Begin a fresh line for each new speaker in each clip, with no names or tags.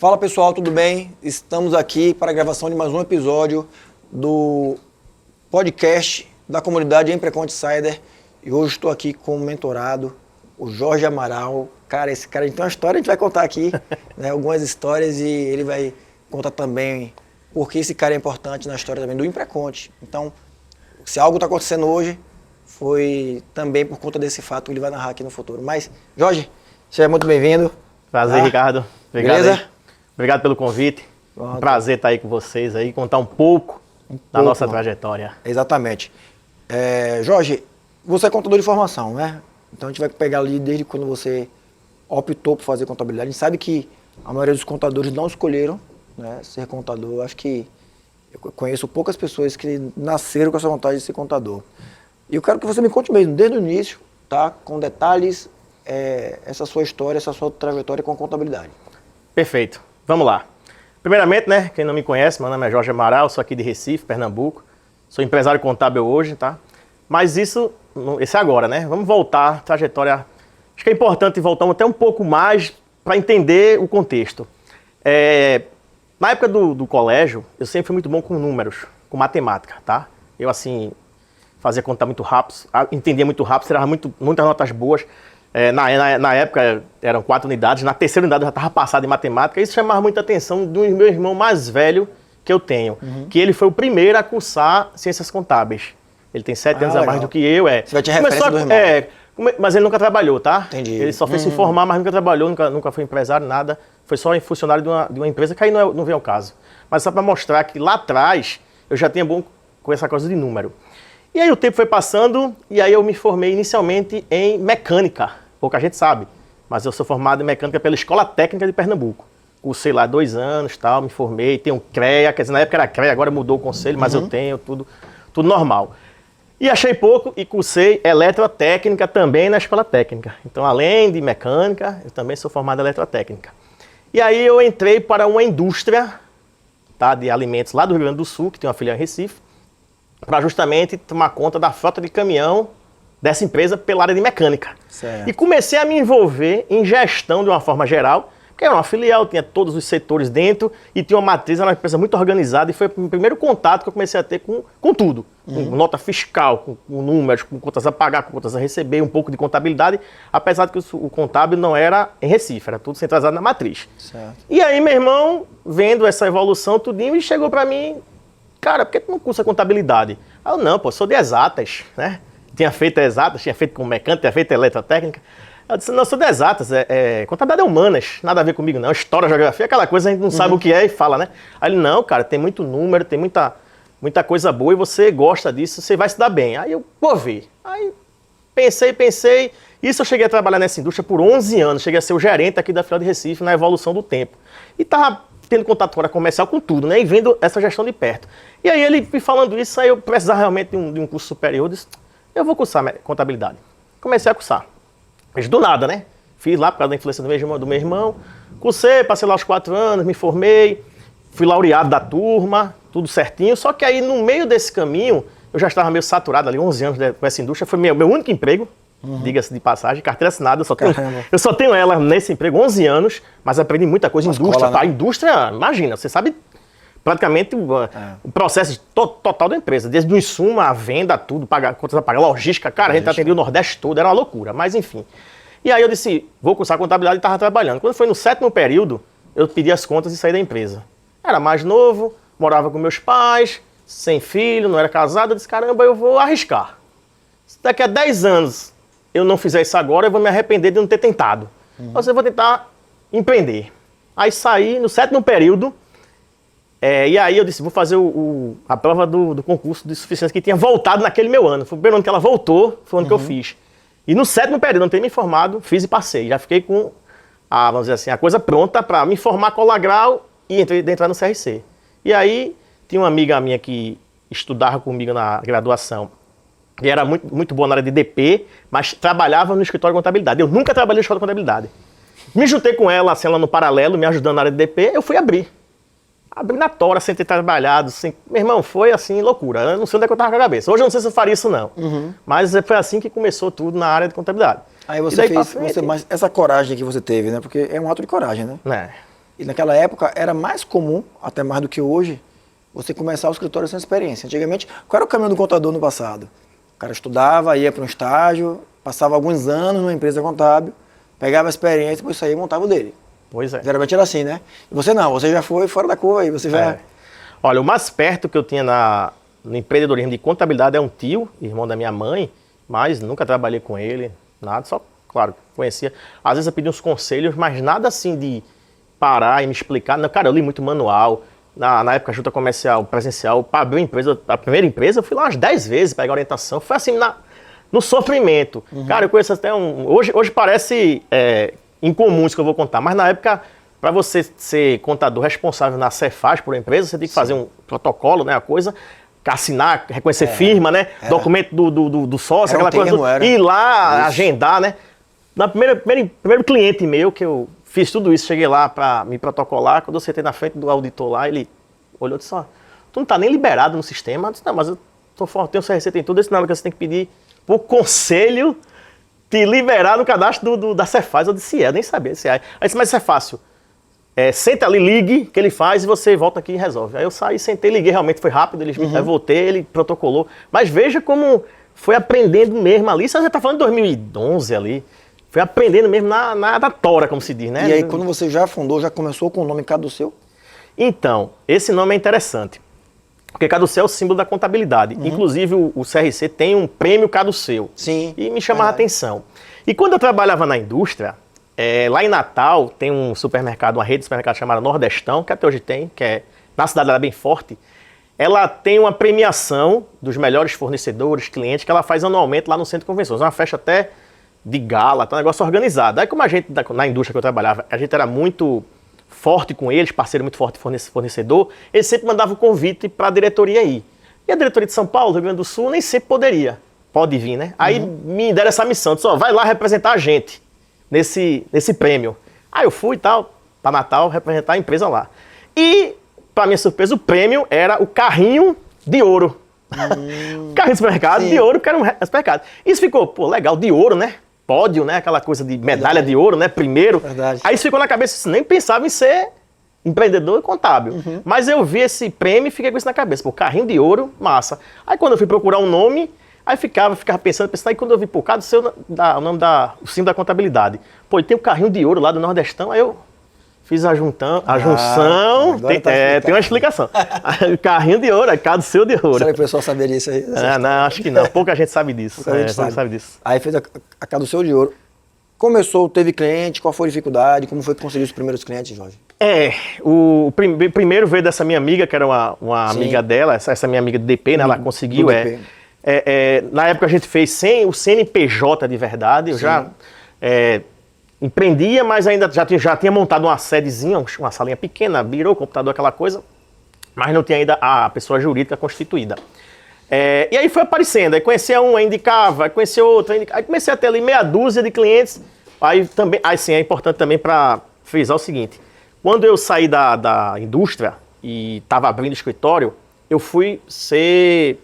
Fala pessoal, tudo bem? Estamos aqui para a gravação de mais um episódio do podcast da comunidade Empreconte Insider e hoje estou aqui com o mentorado, o Jorge Amaral. Cara, esse cara tem uma história, a gente vai contar aqui, né, algumas histórias e ele vai contar também porque esse cara é importante na história também do Empreconte. Então, se algo está acontecendo hoje, foi também por conta desse fato que ele vai narrar aqui no futuro. Mas, Jorge, seja muito bem-vindo.
Prazer,
tá?
Ricardo. Obrigado.
Beleza?
Aí. Obrigado pelo convite.
Pronto.
Prazer estar aí com vocês aí, contar um pouco da nossa trajetória.
Exatamente. Jorge, você é contador de formação, né? Então a gente vai pegar ali desde quando você optou por fazer contabilidade. A gente sabe que a maioria dos contadores não escolheram, né, ser contador. Acho que eu conheço poucas pessoas que nasceram com essa vontade de ser contador. E eu quero que você me conte mesmo, desde o início, tá? Com detalhes, essa sua história, essa sua trajetória com a contabilidade.
Perfeito. Vamos lá. Primeiramente, né, quem não me conhece, meu nome é Jorge Amaral, sou aqui de Recife, Pernambuco. Sou empresário contábil hoje, tá? Mas esse é agora, né? Vamos voltar, trajetória. Acho que é importante voltar até um pouco mais para entender o contexto. Na época do colégio, eu sempre fui muito bom com números, com matemática, tá? Eu, assim, fazia conta muito rápido, entendia muito rápido, tirava muitas notas boas. Na época eram 4 unidades, na terceira unidade eu já estava passado em matemática, e isso chamava muita atenção do meu irmão mais velho que eu tenho, que ele foi o primeiro a cursar ciências contábeis. Ele tem 7 anos a mais do que eu.
Você vai ter referência do irmão.
Mas ele nunca trabalhou, tá?
Entendi.
Ele só fez se formar, mas nunca trabalhou, nunca foi empresário, nada. Foi só funcionário de uma empresa, que aí não vem ao caso. Mas só para mostrar que lá atrás eu já tinha bom com essa coisa de número. E aí o tempo foi passando e aí eu me formei inicialmente em mecânica. Pouca gente sabe, mas eu sou formado em mecânica pela Escola Técnica de Pernambuco. Cursei lá 2 anos, tal, me formei, tenho CREA, quer dizer, na época era CREA, agora mudou o conselho, mas eu tenho tudo normal. E achei pouco e cursei eletrotécnica também na Escola Técnica. Então, além de mecânica, eu também sou formado em eletrotécnica. E aí eu entrei para uma indústria, tá, de alimentos lá do Rio Grande do Sul, que tem uma filial em Recife, para justamente tomar conta da frota de caminhão dessa empresa pela área de mecânica.
Certo.
E comecei a me envolver em gestão de uma forma geral, porque era uma filial, tinha todos os setores dentro e tinha uma matriz, era uma empresa muito organizada e foi o primeiro contato que eu comecei a ter com tudo. Com nota fiscal, com números, com contas a pagar, com contas a receber, um pouco de contabilidade, apesar de que o contábil não era em Recife, era tudo centralizado na matriz.
Certo.
E aí meu irmão, vendo essa evolução tudinho, e chegou para mim, cara, por que tu não cursa contabilidade? Aí eu, não, pô, sou de exatas, né? Tinha feito exatas, tinha feito com mecânica, tinha feito eletrotécnica. Eu disse, não, sou de exatas, contabilidade é humanas, nada a ver comigo não, história, geografia, aquela coisa a gente não sabe o que é e fala, né? Aí ele, não, cara, tem muito número, tem muita coisa boa e você gosta disso, você vai se dar bem. Aí eu, vou ver. Aí pensei, isso eu cheguei a trabalhar nessa indústria por 11 anos, cheguei a ser o gerente aqui da filial de Recife na evolução do tempo. E tava tendo contato com a comercial com tudo, né? E vendo essa gestão de perto. E aí ele me falando isso, aí eu precisava realmente de um curso superior, eu disse, eu vou cursar contabilidade. Comecei a cursar. Mas do nada, né? Fiz lá por causa da influência do meu irmão. Cursei, passei lá os 4 anos, me formei, fui laureado da turma, tudo certinho. Só que aí no meio desse caminho, eu já estava meio saturado ali, 11 anos com essa indústria. Foi meu único emprego, diga-se de passagem, carteira assinada. Eu só tenho ela nesse emprego, 11 anos, mas aprendi muita coisa. Indústria,
escola, né?
tá? Indústria, imagina, você sabe praticamente o processo total da empresa, desde o insumo, a venda, tudo, contas a pagar, logística, cara, a gente atendia o Nordeste todo, era uma loucura, mas enfim. E aí eu disse, vou cursar contabilidade e estava trabalhando. Quando foi no 7º período, eu pedi as contas e saí da empresa. Era mais novo, morava com meus pais, sem filho, não era casado, eu disse, caramba, eu vou arriscar. Se daqui a 10 anos eu não fizer isso agora, eu vou me arrepender de não ter tentado. Então eu vou tentar empreender. Aí saí no 7º período, e aí eu disse, vou fazer a prova do concurso de suficiência que tinha voltado naquele meu ano. Foi o primeiro ano que ela voltou, foi o ano que eu fiz. E no 7º período, não tenho me formado, fiz e passei. Já fiquei com, vamos dizer assim, a coisa pronta para me formar cola grau e entrar no CRC. E aí, tinha uma amiga minha que estudava comigo na graduação, e era muito boa na área de DP, mas trabalhava no escritório de contabilidade. Eu nunca trabalhei no escritório de contabilidade. Me juntei com ela, assim, ela no paralelo, me ajudando na área de DP, eu fui abrir. Abri na tora, sem ter trabalhado, sem... Meu irmão, foi assim, loucura. Eu não sei onde é que eu tava com a cabeça. Hoje eu não sei se eu faria isso, não. Mas foi assim que começou tudo na área de contabilidade.
Aí você fez, mas essa coragem que você teve, né? Porque é um ato de coragem, né? E naquela época era mais comum, até mais do que hoje, você começar o escritório sem experiência. Antigamente, qual era o caminho do contador no passado? O cara estudava, ia para um estágio, passava alguns anos numa empresa contábil, pegava a experiência, depois saía e montava o dele.
Pois é.
Geralmente era assim, né? E você não, você já foi fora da curva aí, você já...
É. Olha, o mais perto que eu tinha no empreendedorismo de contabilidade é um tio, irmão da minha mãe, mas nunca trabalhei com ele, nada, só, claro, conhecia. Às vezes eu pedi uns conselhos, mas nada assim de parar e me explicar. Não, cara, eu li muito manual. Na época, junta comercial, presencial, para abrir uma empresa, a primeira empresa, eu fui lá umas 10 vezes pegar orientação. Foi assim, no sofrimento. Cara, eu conheço até Hoje parece incomum isso que eu vou contar, mas na época, para você ser contador responsável na Cefaz por uma empresa, você tem que fazer um protocolo, né, a coisa, assinar, reconhecer firma, né, documento do sócio, aquela coisa, ir lá, agendar, né. Na primeiro cliente meu, que eu fiz tudo isso, cheguei lá para me protocolar, quando eu sentei na frente do auditor lá, ele olhou e disse, ó, tu não tá nem liberado no sistema. Eu disse, não, mas eu tô forte, tenho CRC, tem tudo, esse nome que você tem que pedir pro conselho te liberar no cadastro da Cefaz. Eu disse, eu nem sabia. Aí disse, mas isso é fácil. Senta ali, ligue, que ele faz e você volta aqui e resolve. Aí eu saí, sentei, liguei, realmente foi rápido, eu voltei, ele protocolou. Mas veja como foi aprendendo mesmo ali, você já tá falando de 2011 ali, foi aprendendo mesmo na tora, como se diz, né?
E aí, quando você já fundou, já começou com o nome Caduceu?
Então, esse nome é interessante, porque Caduceu é o símbolo da contabilidade. Inclusive, o CRC tem um prêmio Caduceu.
Sim.
E me chamava a atenção. E quando eu trabalhava na indústria, lá em Natal, tem um supermercado, uma rede de supermercado chamada Nordestão, que até hoje tem, que é na cidade, ela é bem forte. Ela tem uma premiação dos melhores fornecedores, clientes, que ela faz anualmente lá no Centro de Convenções. Uma festa até de gala, tá um negócio organizado. Aí como a gente, na indústria que eu trabalhava, a gente era muito forte com eles, parceiro muito forte fornecedor, eles sempre mandavam o convite para a diretoria ir. E a diretoria de São Paulo, Rio Grande do Sul, nem sempre poderia. Pode vir, né? Aí me deram essa missão, disse, ó, vai lá representar a gente nesse prêmio. Aí eu fui e tal, para Natal, representar a empresa lá. E, para minha surpresa, o prêmio era o carrinho de ouro. Carrinho de supermercado de ouro, que era um supermercado. Isso ficou, pô, legal, de ouro, né? Pódio, né? Aquela coisa de medalha de ouro, né? Primeiro.
Verdade.
Aí isso ficou na cabeça, nem pensava em ser empreendedor e contábil. Mas eu vi esse prêmio e fiquei com isso na cabeça. Pô, carrinho de ouro, massa. Aí quando eu fui procurar um nome, aí ficava pensando. Aí quando eu vi, pô, cadê o nome o símbolo da contabilidade? Pô, e tem o carrinho de ouro lá do Nordestão, aí eu fiz a junção, tem uma explicação. Carrinho de ouro, Caduceu de ouro.
Será que o pessoal saberia isso aí?
Não, acho que não. Pouca gente sabe disso.
Pouca gente sabe disso. Aí fez a Caduceu de ouro. Começou, teve cliente, qual foi a dificuldade? Como foi que conseguiu os primeiros clientes, Jorge?
O primeiro veio dessa minha amiga, que era uma amiga dela, essa minha amiga de DP, né? Ela conseguiu, na época a gente fez sem o CNPJ de verdade, eu já empreendia, mas ainda já tinha montado uma sedezinha, uma salinha pequena, virou computador, aquela coisa, mas não tinha ainda a pessoa jurídica constituída. E aí foi aparecendo, aí conhecia um, aí indicava, aí conhecia outro, aí comecei a ter ali meia dúzia de clientes. Aí sim, é importante também para frisar o seguinte, quando eu saí da indústria e estava abrindo escritório, eu fui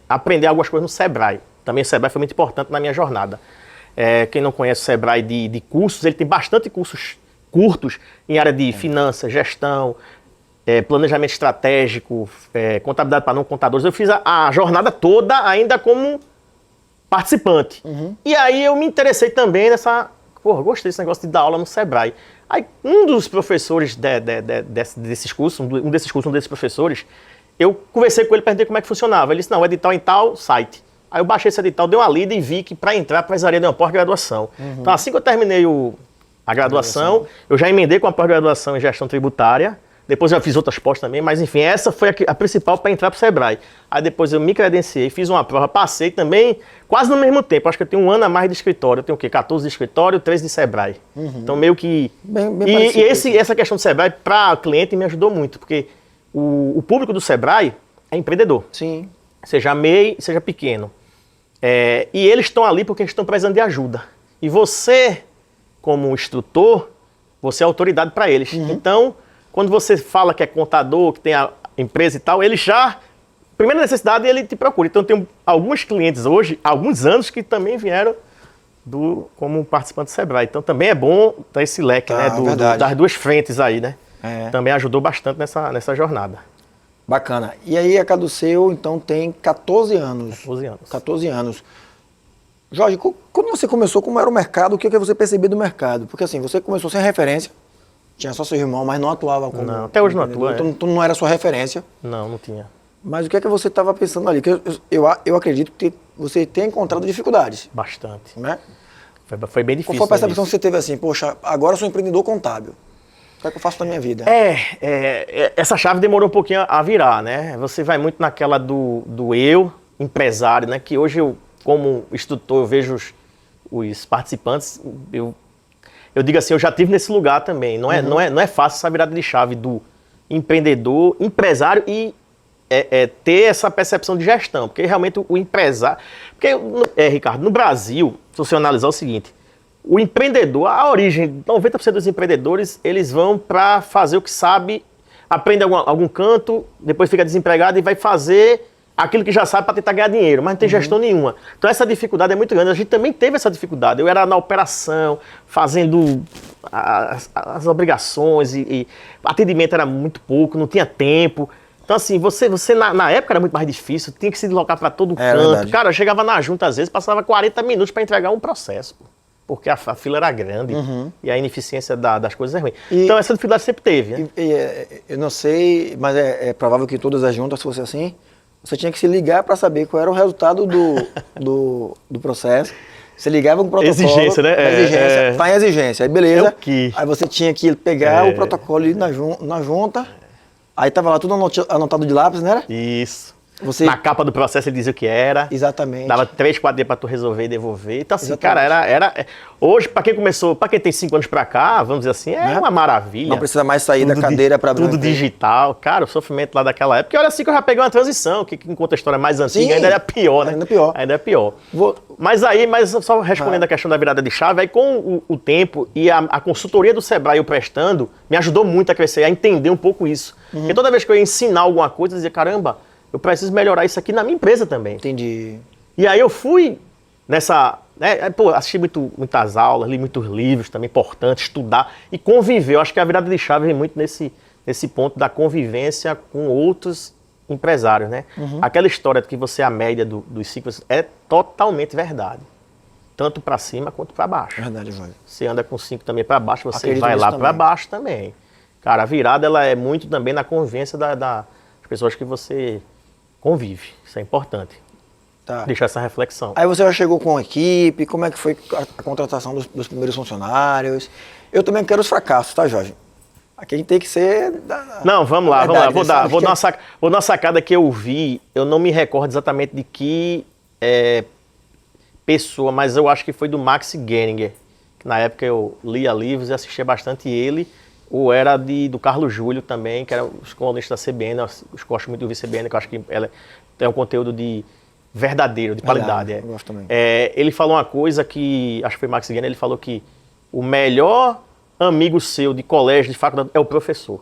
aprender algumas coisas no Sebrae. Também o Sebrae foi muito importante na minha jornada. Quem não conhece o Sebrae de cursos, ele tem bastante cursos curtos em área de finanças, gestão, planejamento estratégico, contabilidade para não contadores. Eu fiz a jornada toda ainda como participante. E aí eu me interessei também gostei desse negócio de dar aula no Sebrae. Aí um dos professores desses cursos, um desses professores, eu conversei com ele, perguntei como é que funcionava. Ele disse, não, edital em tal site. Aí eu baixei esse edital, dei uma lida e vi que para entrar precisaria de uma pós-graduação. Então assim que eu terminei a graduação, eu já emendei com a pós-graduação em gestão tributária, depois eu já fiz outras pós também, mas enfim, essa foi a principal para entrar para o Sebrae. Aí depois eu me credenciei, fiz uma prova, passei também, quase no mesmo tempo, acho que eu tenho 1 ano a mais de escritório, eu tenho o quê? 14 de escritório, 13 de Sebrae. Então meio que... essa questão do Sebrae para o cliente me ajudou muito, porque o público do Sebrae é empreendedor.
Sim.
Seja MEI, seja pequeno. E eles estão ali porque eles estão precisando de ajuda. E você, como instrutor, você é autoridade para eles. Então, quando você fala que é contador, que tem a empresa e tal, ele já... Primeira necessidade, ele te procura. Então, eu tenho alguns clientes hoje, há alguns anos, que também vieram como participante do Sebrae. Então, também é bom ter esse leque, né? Das duas frentes aí, né? também ajudou bastante nessa jornada.
Bacana. E aí a Caduceu, então, tem 14 anos.
14 anos.
14 anos. Jorge, quando você começou, como era o mercado, o que você percebia do mercado? Porque assim, você começou sem referência, tinha só seu irmão, mas não atuava como...
Não, até hoje não atua.
Então não era sua referência.
Não tinha.
Mas o que você estava pensando ali? Que eu acredito que você tenha encontrado dificuldades.
Bastante.
Né?
Foi bem difícil.
Qual foi a percepção que você teve assim, poxa, agora eu sou empreendedor contábil? O que é que eu faço na minha vida?
Essa chave demorou um pouquinho a virar, né? Você vai muito naquela do eu, empresário, né? Que hoje eu, como instrutor, eu vejo os participantes, eu digo assim, eu já tive nesse lugar também. Não é fácil essa virada de chave do empreendedor, empresário e ter essa percepção de gestão. Porque realmente o empresário... Porque, Ricardo, no Brasil, se você analisar o seguinte, o empreendedor, a origem, 90% dos empreendedores, eles vão para fazer o que sabe, aprende algum canto, depois fica desempregado e vai fazer aquilo que já sabe para tentar ganhar dinheiro, mas não tem gestão nenhuma. Então essa dificuldade é muito grande. A gente também teve essa dificuldade. Eu era na operação, fazendo as obrigações e atendimento era muito pouco, não tinha tempo. Então assim, você na época era muito mais difícil, tinha que se deslocar para todo canto.
Verdade.
Cara, eu chegava na junta às vezes, passava 40 minutos para entregar um processo, porque a fila era grande e a ineficiência das coisas é ruim. Então essa dificuldade sempre teve. Né?
Eu não sei, mas é provável que todas as juntas fossem assim. Você tinha que se ligar para saber qual era o resultado do processo. Você ligava com o protocolo.
Exigência, né?
Exigência. Tá em exigência. Aí beleza.
Que...
Aí você tinha que pegar o protocolo ali na junta. Aí tava lá tudo anotado de lápis, né?
Isso.
Você...
Na capa do processo ele dizia o que era.
Exatamente.
Dava 3, 4 dias para tu resolver e devolver. Então assim,
Exatamente.
cara, hoje, para quem começou, para quem tem 5 anos para cá, vamos dizer assim, é uma maravilha.
Não precisa mais sair da cadeira para
tudo digital. Cara, o sofrimento lá daquela época. E olha assim que eu já peguei uma transição, que enquanto a história mais antiga ainda era pior, né?
Ainda pior.
Ainda é pior. Mas só respondendo a questão da virada de chave, aí com o tempo e a consultoria do Sebrae eu prestando, me ajudou muito a crescer, a entender um pouco isso. Porque toda vez que eu ia ensinar alguma coisa, eu dizia, caramba, eu preciso melhorar isso aqui na minha empresa também.
Entendi.
E aí eu fui nessa... assisti muitas aulas, li muitos livros também, importante, estudar e conviver. Eu acho que a virada de chave vem muito nesse ponto da convivência com outros empresários, né? Aquela história de que você é a média dos ciclos é totalmente verdade. Tanto para cima quanto para baixo.
Verdade, Jorge.
Você anda com 5 também para baixo, você
Acredito
vai lá
nisso
para
também.
baixo também. Cara, a virada ela é muito também na convivência das pessoas que você convive. Isso é importante.
Tá.
Deixar essa reflexão.
Aí você já chegou com a equipe, como é que foi a contratação dos primeiros funcionários? Eu também quero os fracassos, tá, Jorge? Aqui a gente tem que ser...
Não, vamos lá. Vou dar uma sacada que eu vi, eu não me recordo exatamente de que pessoa, mas eu acho que foi do Max Geringer, que na época eu lia livros e assistia bastante ele, ou era do Carlos Júlio também, que era os colunistas da CBN, eu gosto muito do CBN, que eu acho que ela tem um conteúdo verdadeiro, de qualidade.
Eu gosto também.
Ele falou uma coisa que, acho que foi Max Geringer, ele falou que o melhor amigo seu de colégio, de faculdade, é o professor.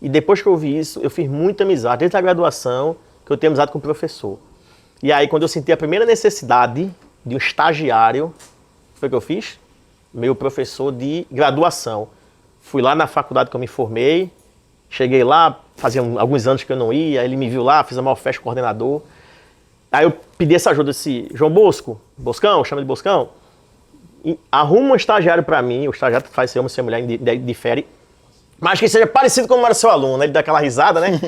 E depois que eu vi isso, eu fiz muita amizade, desde a graduação, que eu tenho amizade com o professor. E aí, quando eu senti a primeira necessidade de um estagiário, o que foi que eu fiz? Meu professor de graduação. Fui lá na faculdade que eu me formei, cheguei lá, fazia alguns anos que eu não ia, ele me viu lá, fiz a maior festa com o coordenador. Aí eu pedi essa ajuda, disse, João Boscão, chama de Boscão, arruma um estagiário para mim, o estagiário faz ser homem, ser mulher, difere, mas que seja parecido como era seu aluno, ele dá aquela risada, né?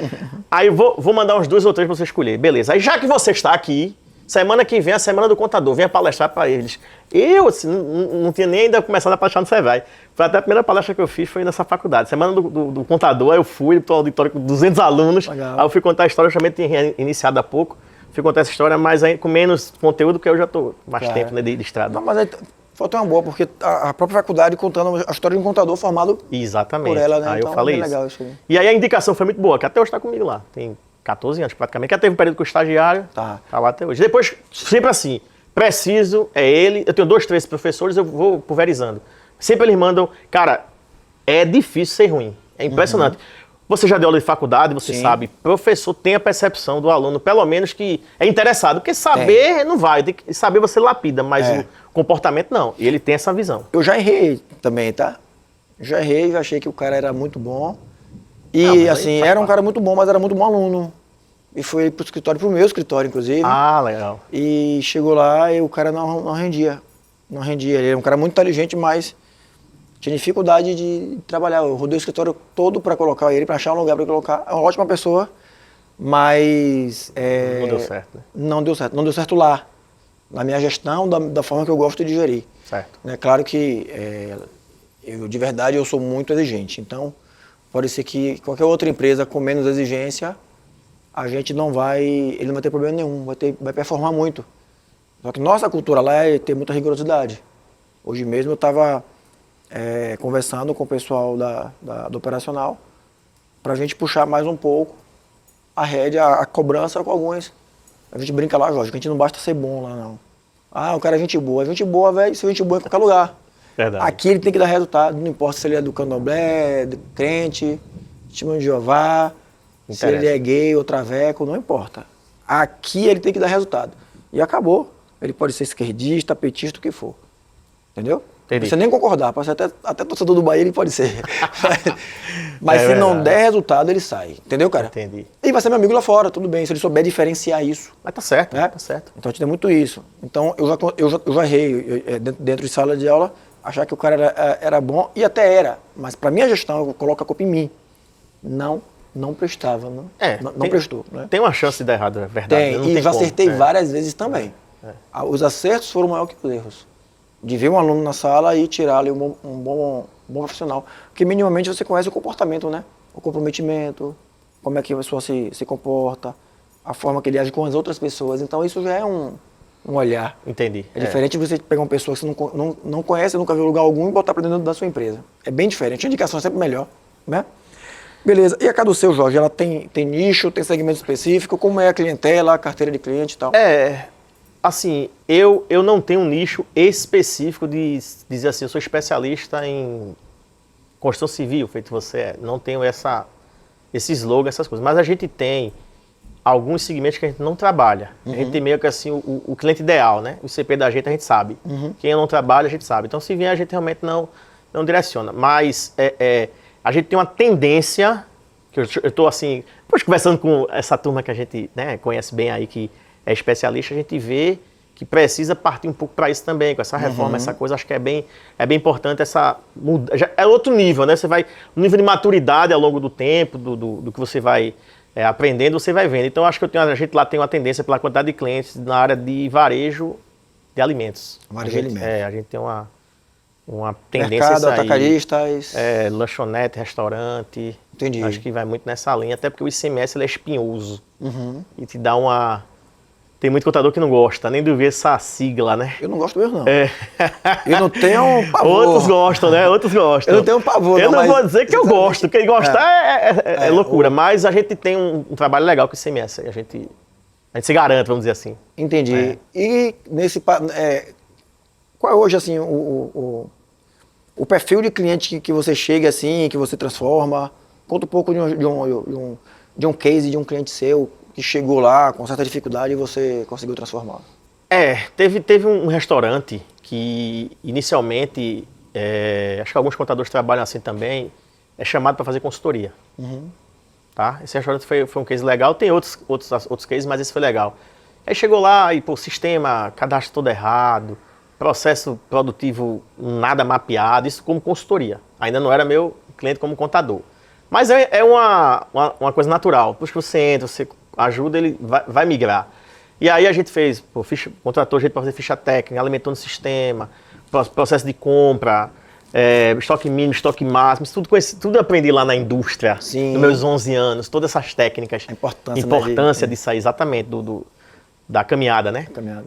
Aí eu vou mandar uns 2 ou 3 para você escolher, beleza. Aí já que você está aqui, semana que vem é a semana do contador, venha palestrar para eles. Eu, assim, não tinha nem ainda começado a palestrar no Sebrae. Foi até a primeira palestra que eu fiz, foi nessa faculdade. Semana do contador, aí eu fui para o auditório com 200 alunos,
Legal.
Aí eu fui contar a história, eu também tinha iniciado há pouco, fui contar essa história, mas aí, com menos conteúdo, porque eu já estou mais tempo, né, de estrada.
Não, mas aí falta uma boa, porque a própria faculdade contando a história de um contador formado
Exatamente.
por ela, né?
Aí
Então,
eu falei
é
isso.
legal isso aí.
E aí a indicação foi muito boa, que até hoje está comigo lá. Tem 14 anos praticamente. Já teve um período com o estagiário,
Tá
lá até hoje. Depois, sempre assim, preciso, é ele. Eu tenho 2, 3 professores, eu vou pulverizando. Sempre eles mandam, cara, é difícil ser ruim. É impressionante. Você já deu aula de faculdade, você
Sim.
sabe, professor tem a percepção do aluno, pelo menos que é interessado. Porque saber não vai, tem que saber você lapida, mas o comportamento não. E ele tem essa visão.
Eu já errei também, tá? Já errei, já achei que o cara era muito bom.
Não,
E,
mas aí
assim,
faz
era um
parte.
cara muito bom, mas era muito bom aluno. E foi pro escritório, pro meu escritório, inclusive.
Ah, legal.
E chegou lá e o cara não rendia. Não rendia. Ele era um cara muito inteligente, mas tinha dificuldade de trabalhar. Eu rodei o escritório todo para colocar ele, para achar um lugar para colocar. É uma ótima pessoa, mas...
Não deu certo, né?
Não deu certo. Não deu certo lá. Na minha gestão, da forma que eu gosto de gerir.
Certo.
É claro que, eu, de verdade, eu sou muito exigente. Então, pode ser que qualquer outra empresa com menos exigência, a gente ele não vai ter problema nenhum, vai performar muito. Só que nossa cultura lá é ter muita rigorosidade. Hoje mesmo eu estava conversando com o pessoal do operacional para a gente puxar mais um pouco a rédea, a cobrança com alguns. A gente brinca lá, Jorge, que a gente não basta ser bom lá, não. Ah, o cara é gente boa. Gente boa, velho, se gente boa em qualquer lugar.
Verdade.
Aqui ele tem que dar resultado, não importa se ele é do candomblé, do crente, testemunho de Jeová, se ele é gay ou traveco, não importa. Aqui ele tem que dar resultado. E acabou. Ele pode ser esquerdista, petista, o que for. Entendeu?
Entendi.
Você nem concordar, pode ser até torcedor do Bahia ele pode ser. Mas
É
se não
verdade.
der resultado, ele sai. Entendeu, cara?
Entendi.
E vai ser meu amigo lá fora, tudo bem, se ele souber diferenciar isso.
Mas tá certo,
Né?
tá certo.
Então a gente tem muito isso. Então eu já errei dentro de sala de aula, achar que o cara era bom, e até era. Mas para minha gestão, eu coloco a culpa em mim. Não prestava, não prestou. Né?
Tem uma chance de dar errado, é verdade. Não
E
tem
já
como.
acertei várias vezes também. Os acertos foram maior que os erros. De ver um aluno na sala e tirar ali um bom profissional. Porque minimamente você conhece o comportamento, né? O comprometimento, como é que a pessoa se comporta, a forma que ele age com as outras pessoas. Então isso já é um olhar.
Entendi.
É diferente de você pegar uma pessoa que você não conhece, nunca viu lugar algum e botar para dentro da sua empresa. É bem diferente. A indicação é sempre melhor, né? Beleza. E a Caduceu, Jorge, ela tem nicho, tem segmento específico? Como é a clientela, a carteira de cliente e tal?
Assim, eu não tenho um nicho específico de dizer assim, eu sou especialista em construção civil, feito você é. Não tenho esse slogan, essas coisas. Mas a gente tem alguns segmentos que a gente não trabalha. A gente tem meio que assim, o cliente ideal, né? O CP da gente a gente sabe. Quem não trabalha a gente sabe. Então se vier a gente realmente não direciona. Mas a gente tem uma tendência, que eu estou assim, depois conversando com essa turma que a gente, né, conhece bem aí, que é especialista, a gente vê que precisa partir um pouco para isso também, com essa reforma, essa coisa, acho que é bem importante essa mudança. É outro nível, né? Você vai, um nível de maturidade ao longo do tempo, do que você vai aprendendo, você vai vendo. Então, acho que a gente lá tem uma tendência pela quantidade de clientes na área de varejo de alimentos.
Varejo de alimentos.
A gente tem uma tendência
Mercado,
a isso aí.
atacadistas.
Lanchonete, restaurante.
Entendi.
Acho que vai muito nessa linha, até porque o ICMS ele é espinhoso. E te dá uma... Tem muito contador que não gosta, nem de ver essa sigla, né?
Eu não gosto mesmo, não. Eu não tenho pavor.
Outros gostam, né? Outros gostam.
Eu não tenho pavor,
Eu não
mas
vou dizer que eu gosto. Quem gostar é loucura. Mas a gente tem um trabalho legal com o ICMS. A gente se garante, vamos dizer assim.
Entendi. E qual é hoje, assim, o perfil de cliente que você chega, assim, que você transforma? Conta um pouco de um case de um cliente seu que chegou lá com certa dificuldade e você conseguiu transformar.
Teve um restaurante que inicialmente, acho que alguns contadores trabalham assim também, é chamado para fazer consultoria. Tá? Esse restaurante foi um case legal, tem outros cases, mas esse foi legal. Aí chegou lá e, sistema, cadastro todo errado, processo produtivo nada mapeado, isso como consultoria. Ainda não era meu cliente como contador. Mas é uma coisa natural. Depois que você entra, você ajuda, ele vai migrar. E aí a gente fez, contratou gente para fazer ficha técnica, alimentou no sistema, processo de compra, estoque mínimo, estoque máximo, tudo eu aprendi lá na indústria, nos meus 11 anos, todas essas técnicas. A importância disso aí, exatamente, da caminhada, né?
Caminhada.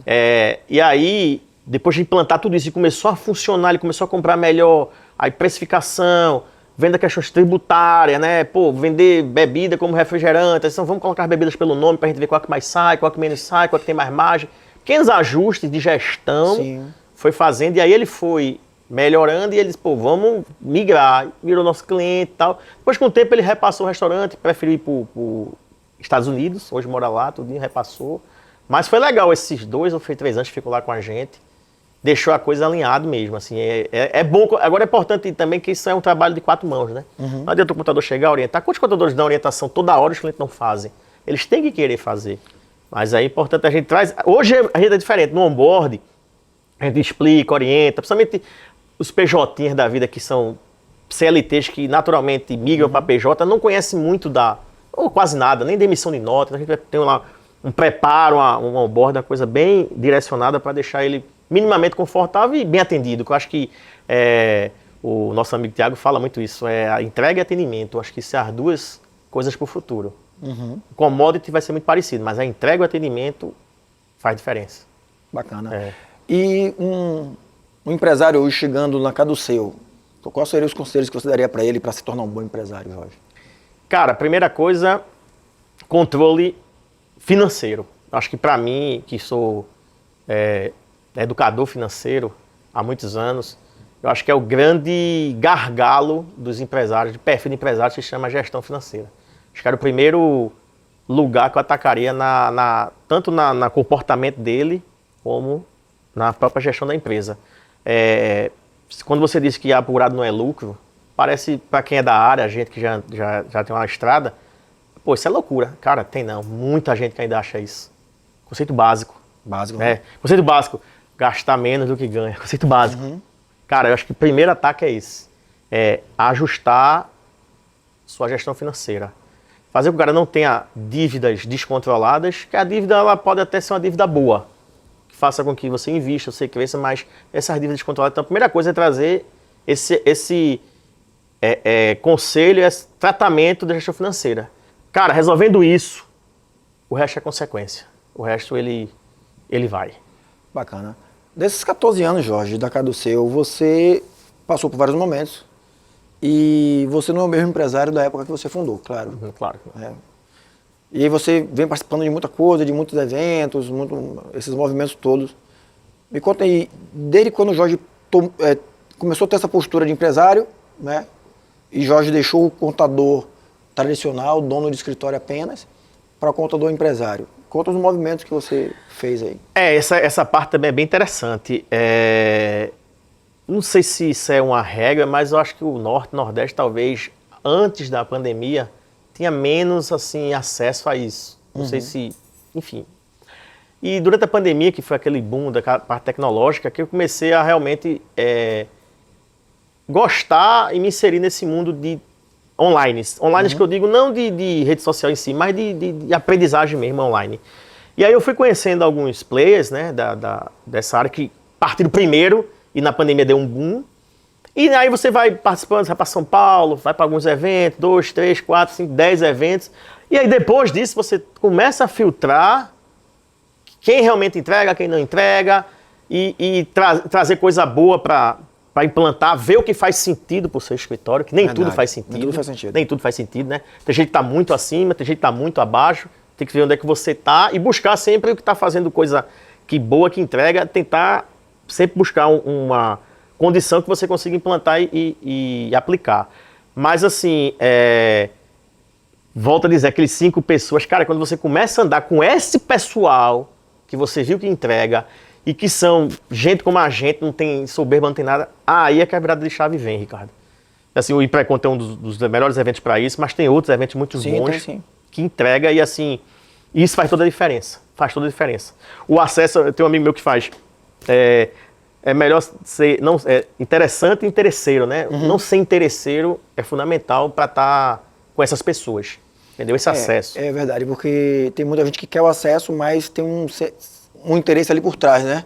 E aí, depois de implantar tudo isso, começou a funcionar, ele começou a comprar melhor, aí precificação, venda questões tributárias, né? Vender bebida como refrigerante. Então, vamos colocar as bebidas pelo nome para a gente ver qual que mais sai, qual que menos sai, qual que tem mais margem. Pequenos ajustes de gestão foi fazendo, e aí ele foi melhorando e eles, vamos migrar. Virou nosso cliente e tal. Depois, com o tempo, ele repassou o restaurante, preferiu ir para os Estados Unidos, hoje mora lá, tudinho, repassou. Mas foi legal esses 2 ou 3 anos que ficou lá com a gente. deixou a coisa alinhado mesmo, assim, é bom, agora é importante também que isso é um trabalho de 4 mãos, né? Não adianta o contador chegar a orientar, quantos contadores dão orientação toda hora, os clientes não fazem, eles têm que querer fazer, mas aí é importante a gente traz, hoje a gente é diferente, no onboard, a gente explica, orienta, principalmente os PJs da vida que são CLTs que naturalmente migram para PJ, não conhecem muito ou quase nada, nem da emissão de nota, a gente vai ter lá um preparo, um onboard, uma coisa bem direcionada para deixar ele minimamente confortável e bem atendido, que eu acho que o nosso amigo Thiago fala muito isso, a entrega e atendimento, eu acho que isso é as 2 coisas para o futuro. O commodity vai ser muito parecido, mas a entrega e o atendimento faz diferença.
Bacana. E um empresário hoje chegando na casa do seu, quais seriam os conselhos que você daria para ele para se tornar um bom empresário, Jorge?
Cara, primeira coisa, controle financeiro. Acho que para mim, que sou educador financeiro há muitos anos, eu acho que é o grande gargalo dos empresários, de perfil de empresário, que se chama gestão financeira. Acho que era o primeiro lugar que eu atacaria tanto no comportamento dele, como na própria gestão da empresa. Quando você diz que apurado não é lucro, parece, para quem é da área, a gente que já tem uma estrada, pô, isso é loucura. Cara, tem não. Muita gente que ainda acha isso. Conceito básico.
Básico.
Conceito básico. Gastar menos do que ganha. Conceito básico. Cara, eu acho que o primeiro ataque é esse. Ajustar sua gestão financeira. Fazer com que o cara não tenha dívidas descontroladas, que a dívida ela pode até ser uma dívida boa. Que faça com que você invista, você cresça, mas essas dívidas descontroladas. Então, a primeira coisa é trazer esse conselho, esse tratamento da gestão financeira. Cara, resolvendo isso, o resto é consequência. O resto, ele vai.
Bacana. Desses 14 anos, Jorge, da casa do seu, você passou por vários momentos e você não é o mesmo empresário da época que você fundou, claro.
Claro.
E aí você vem participando de muita coisa, de muitos eventos, esses movimentos todos. Me conta aí, desde quando o Jorge começou a ter essa postura de empresário, né? E Jorge deixou o contador tradicional, dono de escritório apenas, para o contador empresário. Conta os movimentos que você fez aí.
Essa parte também é bem interessante. Não sei se isso é uma regra, mas eu acho que o Norte, Nordeste, talvez, antes da pandemia, tinha menos assim, acesso a isso. Não sei se... Enfim. E durante a pandemia, que foi aquele boom da parte tecnológica, que eu comecei a realmente gostar e me inserir nesse mundo de online. Online que eu digo não de rede social em si, mas de aprendizagem mesmo online. E aí eu fui conhecendo alguns players, né, dessa área que partiram primeiro e na pandemia deu um boom. E aí você vai participando, vai para São Paulo, vai para alguns eventos, 2, 3, 4, 5, 10 eventos. E aí depois disso você começa a filtrar quem realmente entrega, quem não entrega e trazer coisa boa para implantar, ver o que faz sentido para o seu escritório, que nem tudo faz sentido.
Nem tudo faz sentido.
Nem tudo faz sentido, né? Tem gente que está muito acima, tem gente que está muito abaixo. Tem que ver onde é que você está e buscar sempre o que está fazendo coisa boa, que entrega, tentar sempre buscar uma condição que você consiga implantar e aplicar. Mas assim, volto a dizer, aqueles 5 pessoas, cara, quando você começa a andar com esse pessoal que você viu que entrega e que são gente como a gente, não tem soberba, não tem nada, aí é que a virada de chave vem, Ricardo. Assim, o Impreconta é um dos melhores eventos para isso, mas tem outros eventos muito bons que entrega e assim, isso faz toda a diferença. Faz toda a diferença. O acesso, eu tenho um amigo meu que faz, é melhor ser interessante e interesseiro, né? Não ser interesseiro é fundamental para estar com essas pessoas, entendeu? Esse acesso.
É verdade, porque tem muita gente que quer o acesso, mas tem um interesse ali por trás, né?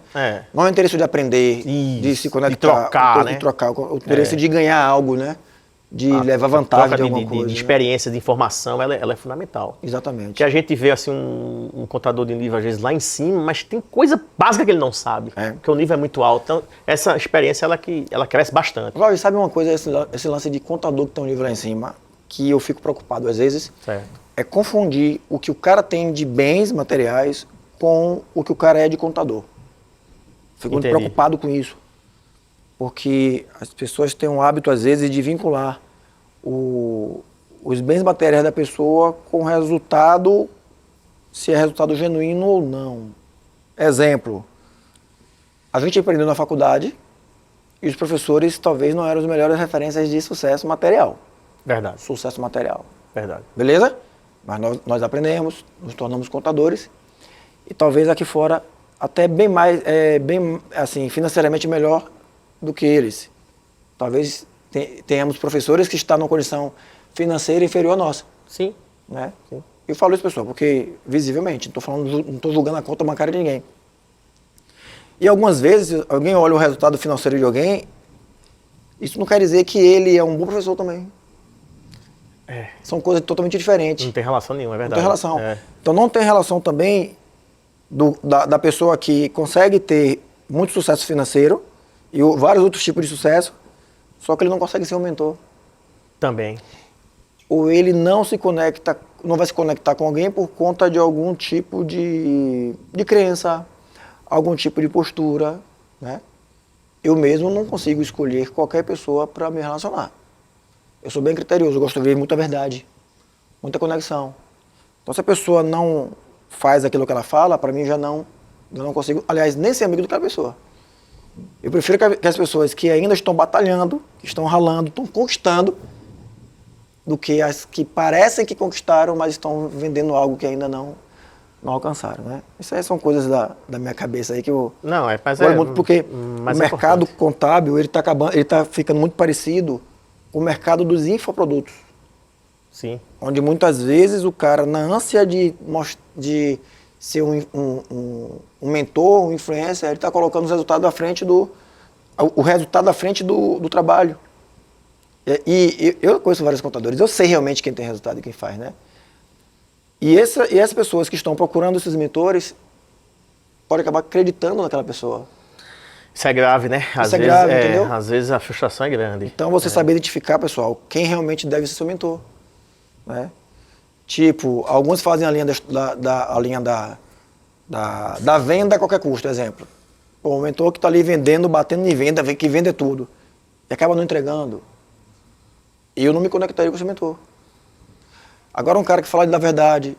Não é o interesse de aprender, de se conectar,
de trocar, né?
De trocar, o interesse de ganhar algo, né? De levar vantagem de alguma coisa.
De experiência, de informação, ela é fundamental.
Exatamente.
Que a gente vê assim um contador de nível às vezes lá em cima, mas tem coisa básica que ele não sabe, porque o nível é muito alto. Então, essa experiência ela cresce bastante.
Valdir, sabe uma coisa, esse lance de contador que tem um nível lá em cima, que eu fico preocupado às vezes, é confundir o que o cara tem de bens materiais com o que o cara é de contador. Fico muito preocupado com isso. Porque as pessoas têm um hábito, às vezes, de vincular os bens materiais da pessoa com o resultado, se é resultado genuíno ou não. Exemplo, A gente aprendeu na faculdade e os professores talvez não eram as melhores referências de sucesso material.
Verdade,
Sucesso material.
verdade.
Beleza? Mas nós aprendemos, nos tornamos contadores e talvez aqui fora até bem mais, bem assim, financeiramente melhor do que eles. Talvez tenhamos professores que estão numa condição financeira inferior à nossa,
Sim,
né?
sim.
Eu falo isso, pessoal, porque visivelmente, não estou julgando a conta bancária de ninguém. E algumas vezes alguém olha o resultado financeiro de alguém, isso não quer dizer que ele é um bom professor também. São coisas totalmente diferentes.
Não tem relação nenhuma, é
Não
verdade.
tem relação.
É.
Então não tem relação também da pessoa que consegue ter muito sucesso financeiro e vários outros tipos de sucesso, só que ele não consegue ser um mentor.
Também.
Ou ele não vai se conectar com alguém por conta de algum tipo de crença, algum tipo de postura, né? Eu mesmo não consigo escolher qualquer pessoa para me relacionar. Eu sou bem criterioso, eu gosto de ver muita verdade, muita conexão. Então se a pessoa não faz aquilo que ela fala, para mim eu não consigo, aliás, nem ser amigo daquela pessoa. Eu prefiro que as pessoas que ainda estão batalhando, que estão ralando, estão conquistando, do que as que parecem que conquistaram, mas estão vendendo algo que ainda não alcançaram, né? Isso aí são coisas da minha cabeça aí que eu
Não, mas
gosto muito, porque
mas
o mercado contábil, ele está ficando muito parecido com o mercado dos infoprodutos,
Sim.
onde muitas vezes o cara, na ânsia de ser um mentor, um influencer, ele está colocando os resultados à frente o resultado à frente do trabalho. E eu conheço vários contadores, eu sei realmente quem tem resultado e quem faz, né? E essas pessoas que estão procurando esses mentores podem acabar acreditando naquela pessoa.
Isso é grave, né?
Isso é grave, entendeu?
Às vezes a frustração é grande.
Então você saber identificar, pessoal, quem realmente deve ser seu mentor, né? Tipo, alguns fazem a linha da venda a qualquer custo, exemplo. Pô, o mentor que está ali vendendo, batendo em venda, que vende tudo, e acaba não entregando. E eu não me conectaria com esse mentor. Agora um cara que fala da verdade,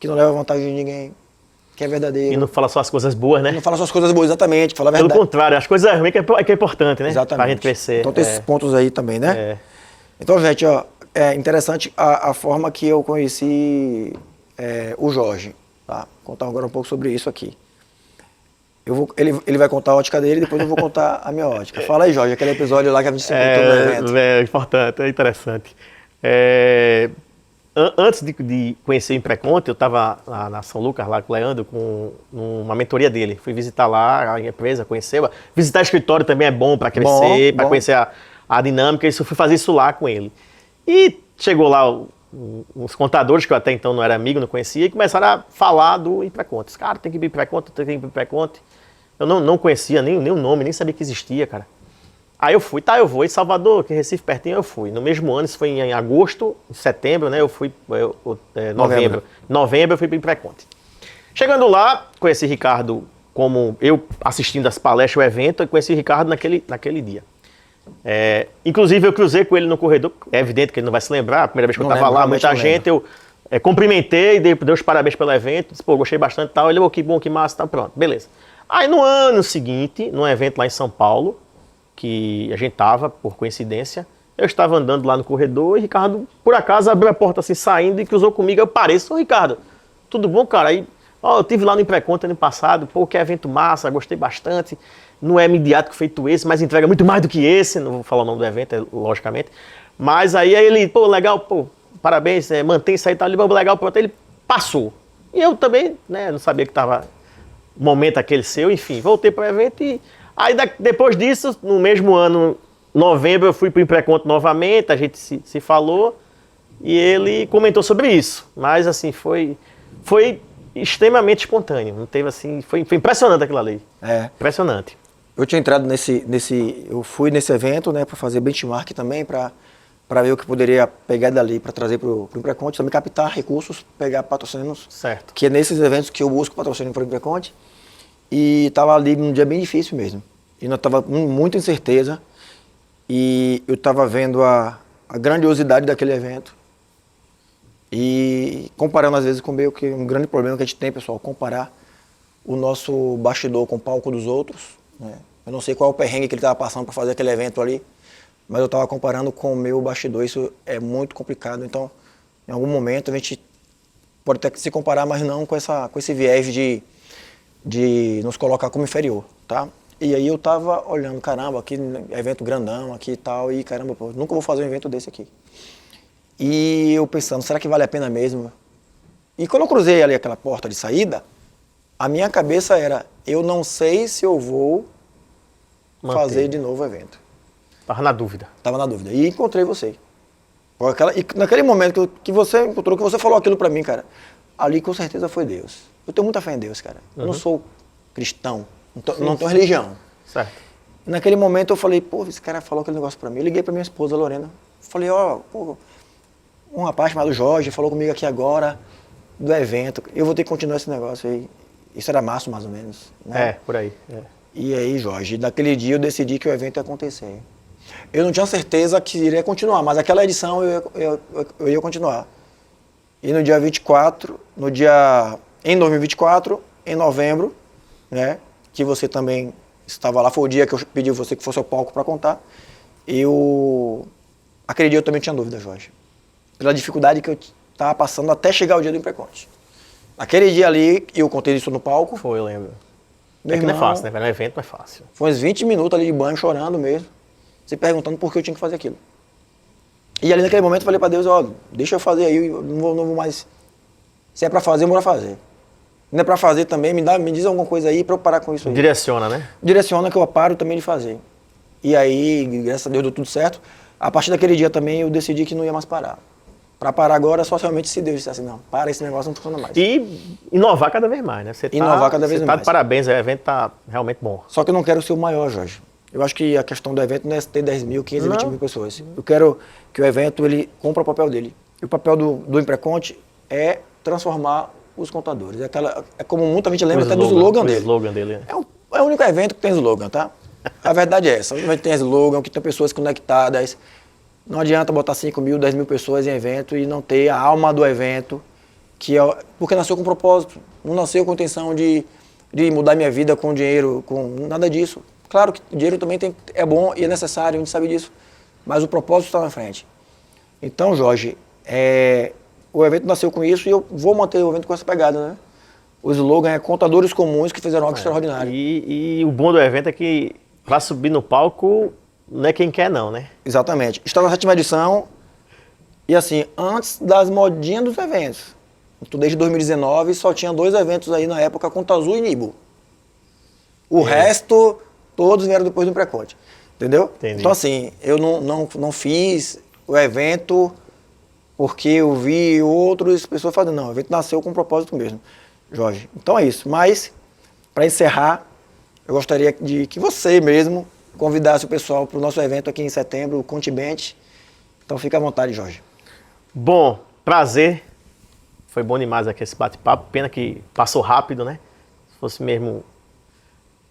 que não leva vantagem de ninguém, que é verdadeiro.
E não fala só as coisas boas, né?
Não fala só as coisas boas, exatamente, que fala a
Pelo
verdade.
contrário, as coisas ruins que é importante, né?
Exatamente.
Pra gente crescer.
Então tem esses pontos aí também, né?
É.
Então, gente, ó, é interessante a forma que eu conheci o Jorge. Tá? Vou contar agora um pouco sobre isso aqui. Ele vai contar a ótica dele e depois eu vou contar a minha ótica. Fala aí, Jorge, aquele episódio lá que a gente se encontrou no evento.
É importante, é interessante. Antes de conhecer o Impreconte, eu estava na São Lucas, lá com o Leandro, com uma mentoria dele. Fui visitar lá a empresa, conheceu. Visitar escritório também é bom para crescer, para conhecer a dinâmica. Isso, eu fui fazer isso lá com ele. E chegou lá uns contadores, que eu até então não era amigo, não conhecia, e começaram a falar do Impreconte. Cara, tem que ir para Impreconte, tem que ir para Impreconte. Eu não conhecia nem o nome, nem sabia que existia, cara. Aí eu fui, eu vou em Salvador, que Recife pertinho, eu fui. No mesmo ano, isso foi em agosto, em setembro, né? Eu fui, novembro eu fui para o Impreconte. Chegando lá, conheci Ricardo, como eu assistindo as palestras, o evento, e conheci Ricardo naquele dia. Inclusive eu cruzei com ele no corredor, é evidente que ele não vai se lembrar, a primeira vez que eu estava lá, muita gente, eu cumprimentei, dei os parabéns pelo evento, disse, pô, gostei bastante e tal, ele, que bom, que massa, tá pronto, beleza. Aí no ano seguinte, num evento lá em São Paulo, que a gente tava, por coincidência, eu estava andando lá no corredor e Ricardo, por acaso, abriu a porta assim, saindo e cruzou comigo, eu parei, sou Ricardo, tudo bom, cara? Aí, eu tive lá no Impreconte ano passado, pô, que evento massa, gostei bastante, não é midiático feito esse, mas entrega muito mais do que esse, não vou falar o nome do evento, logicamente, mas aí ele, pô, legal, pô, parabéns, mantém isso aí, tá, legal, pronto, ele passou. E eu também, né, não sabia que tava o momento aquele seu, enfim, voltei para o evento e aí depois disso, no mesmo ano, novembro, eu fui para o Impreconte novamente, a gente se falou e ele comentou sobre isso, mas assim, foi extremamente espontâneo, não teve assim, foi impressionante aquilo ali, impressionante.
Eu tinha entrado eu fui nesse evento, né, para fazer benchmark também, para ver o que poderia pegar dali para trazer para o Impreconte, também captar recursos, pegar patrocínios,
certo.
Que é nesses eventos que eu busco patrocínio para o Impreconte, e estava ali num dia bem difícil mesmo, e eu estava com muita incerteza, e eu estava vendo a grandiosidade daquele evento, e comparando às vezes com o meu, que é um grande problema que a gente tem, pessoal, comparar. o nosso bastidor com o palco dos outros, né? Eu não sei qual é o perrengue que ele estava passando para fazer aquele evento ali, mas eu estava comparando com o meu bastidor, isso é muito complicado. Então, em algum momento a gente pode até se comparar, mas não com esse viés de nos colocar como inferior, tá? E aí eu tava olhando, caramba, aqui evento grandão aqui e tal, e caramba, pô, nunca vou fazer um evento desse aqui. E eu pensando, será que vale a pena mesmo? E quando eu cruzei ali aquela porta de saída, a minha cabeça era, eu não sei se eu vou fazer de novo o evento.
Tava na dúvida.
Tava na dúvida. E encontrei você. E naquele momento que você encontrou, que você falou aquilo pra mim, cara, ali com certeza foi Deus. Eu tenho muita fé em Deus, cara. Eu não sou cristão, não tenho religião.
Certo.
Naquele momento eu falei, pô, esse cara falou aquele negócio pra mim. Eu liguei pra minha esposa, Lorena. Falei, ó, um rapaz chamado Jorge falou comigo aqui agora do evento. Eu vou ter que continuar esse negócio aí. Isso era março, mais ou menos. Né?
É, por aí. É.
E aí, Jorge, naquele dia eu decidi que o evento ia acontecer. Eu não tinha certeza que iria continuar, mas aquela edição eu ia continuar. E no dia 24, em 2024, em novembro, né, que você também estava lá, foi o dia que eu pedi você que fosse ao palco para contar, aquele dia eu também tinha dúvida, Jorge. Pela dificuldade que eu estava passando até chegar o dia do Impreconte. Naquele dia ali, eu contei isso no palco.
Foi, eu lembro.
Meu
É que não é
irmão,
fácil, né? No evento não é fácil.
Foi uns 20 minutos ali de banho, chorando mesmo, se perguntando por que eu tinha que fazer aquilo. E ali naquele momento eu falei pra Deus, ó, deixa eu fazer aí, eu não vou mais... Se é pra fazer, bora fazer. Não é pra fazer também, me diz alguma coisa aí pra eu parar com isso aí.
Direciona, né?
Direciona que eu paro também de fazer. E aí, graças a Deus, deu tudo certo. A partir daquele dia também eu decidi que não ia mais parar. Pra parar agora, só realmente se Deus dissesse, não, para, esse negócio não funciona mais.
E inovar cada vez mais, né? Você
Inovar cada vez
você tá
mais.
de parabéns, o evento tá realmente bom.
Só que eu não quero ser o maior, Jorge. Eu acho que a questão do evento não é ter 10 mil, 15, 20
Não.
mil pessoas. Eu quero que o evento ele cumpra o papel dele. E o papel do Impreconte é transformar os contadores. É como muita gente lembra até do slogan dele.
O slogan dele.
É o único evento que tem slogan, tá? A verdade é essa. O evento tem slogan, que tem pessoas conectadas. Não adianta botar 5 mil, 10 mil pessoas em evento e não ter a alma do evento, porque nasceu com propósito. Não nasceu com intenção de mudar minha vida com dinheiro, com nada disso. Claro que o dinheiro também é bom e é necessário, a gente sabe disso, mas o propósito está na frente. Então, Jorge, o evento nasceu com isso e eu vou manter o evento com essa pegada, né? O slogan é Contadores Comuns que fizeram algo extraordinário.
E o bom do evento é que para subir no palco não é quem quer não, né?
Exatamente. Está na 7ª edição e assim, antes das modinhas dos eventos. Então, desde 2019 só tinha 2 eventos aí na época com Tazu e Nibo. O resto, todos vieram depois do Impreconte. Entendeu?
Entendi.
Então assim, eu não fiz o evento porque eu vi outras pessoas fazendo. Não, o evento nasceu com um propósito mesmo, Jorge. Então é isso. Mas, para encerrar, eu gostaria de que você mesmo convidasse o pessoal para o nosso evento aqui em setembro, o Continente. Então fica à vontade, Jorge.
Bom, prazer. Foi bom demais aqui esse bate-papo. Pena que passou rápido, né? Se fosse mesmo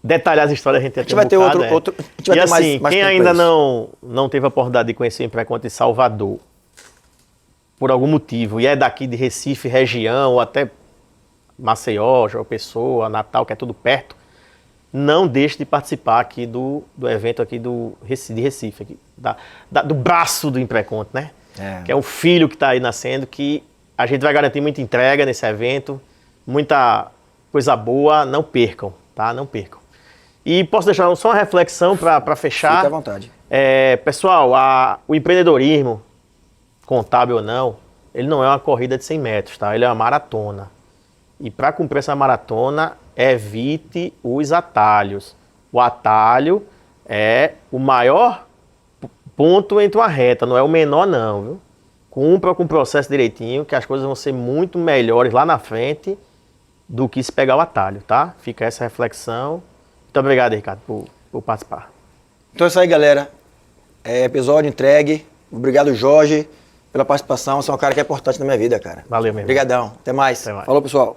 detalhar as histórias, a gente ia ter
vai ter
bocado,
outro a gente vai
e
ter
assim,
mais
quem
tempo
ainda
pra isso.
não teve a oportunidade de conhecer o Impreconte em Salvador, por algum motivo, e é daqui de Recife, região, ou até Maceió, João Pessoa, Natal, que é tudo perto, não deixe de participar aqui do evento aqui de Recife, aqui, do braço do Impreconte, né? Que é um filho que está aí nascendo, que a gente vai garantir muita entrega nesse evento, muita coisa boa, não percam, tá? Não percam. E posso deixar só uma reflexão para fechar?
Fique à vontade.
Pessoal, o empreendedorismo, contábil ou não, ele não é uma corrida de 100 metros, tá? Ele é uma maratona. E para cumprir essa maratona, evite os atalhos. O atalho é o maior ponto entre uma reta, não é o menor não, viu? Cumpra com o processo direitinho, que as coisas vão ser muito melhores lá na frente do que se pegar o atalho, tá? Fica essa reflexão. Muito obrigado, Ricardo, por participar.
Então é isso aí, galera. Episódio entregue. Obrigado, Jorge, pela participação. Você é um cara que é importante na minha vida, cara.
Valeu mesmo.
Obrigadão. Até mais.
Até mais.
Falou, pessoal.